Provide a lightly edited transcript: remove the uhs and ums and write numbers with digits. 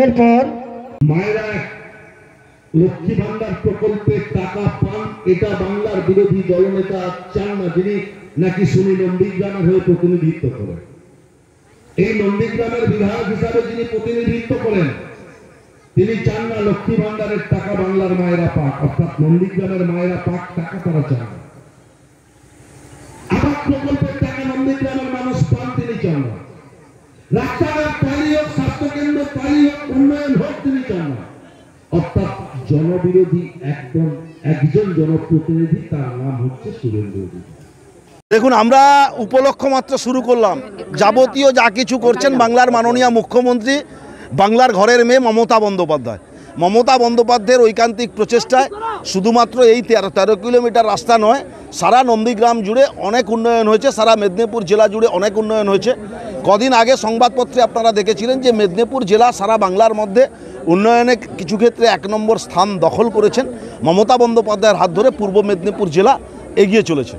এরপর মায়েরা লক্ষ্মী ভান্ডার প্রকল্পের টাকা পান, এটা বাংলার বিরোধী দলনেতা চান না, যিনি নাকি শুনি নন্দীগ্রামের হয়ে প্রতিনিধিত্ব করেন। এই নন্দীগ্রামের বিধায়ক হিসাবে যিনি প্রতিনিধিত্ব করেন, তিনি চান না লক্ষ্মী ভান্ডারের টাকা বাংলার মায়েরা পাক, অর্থাৎ নন্দীগ্রামের মায়েরা পাক, টাকা তারা চান না। আবাস প্রকল্পের টাকা নন্দীগ্রামের মানুষ পান, তিনি চান না। রাস্তাঘাট তৈরি হোক, স্বাস্থ্যকেন্দ্র তৈরি হোক, উন্নয়ন হোক, তিনি চান না। অর্থাৎ জনবিরোধী একজন জনপ্রতিনিধি, তার নাম হচ্ছে সুরেন্দ্র অধিকারী। দেখুন, আমরা উপলক্ষ মাত্র শুরু করলাম। যাবতীয় যা কিছু করছেন বাংলার মাননীয় মুখ্যমন্ত্রী, বাংলার ঘরের মেয়ে মমতা বন্দ্যোপাধ্যায়। মমতা বন্দ্যোপাধ্যায়ের ঐকান্তিক প্রচেষ্টায় শুধুমাত্র এই 13 কিলোমিটার রাস্তা নয়, সারা নন্দীগ্রাম জুড়ে অনেক উন্নয়ন হয়েছে, সারা মেদিনীপুর জেলা জুড়ে অনেক উন্নয়ন হয়েছে। কদিন আগে সংবাদপত্রে আপনারা দেখেছিলেন যে মেদিনীপুর জেলা সারা বাংলার মধ্যে উন্নয়নে কিছু ক্ষেত্রে 1 নম্বর স্থান দখল করেছেন। মমতা বন্দ্যোপাধ্যায়ের হাত ধরে পূর্ব মেদিনীপুর জেলা এগিয়ে চলেছে।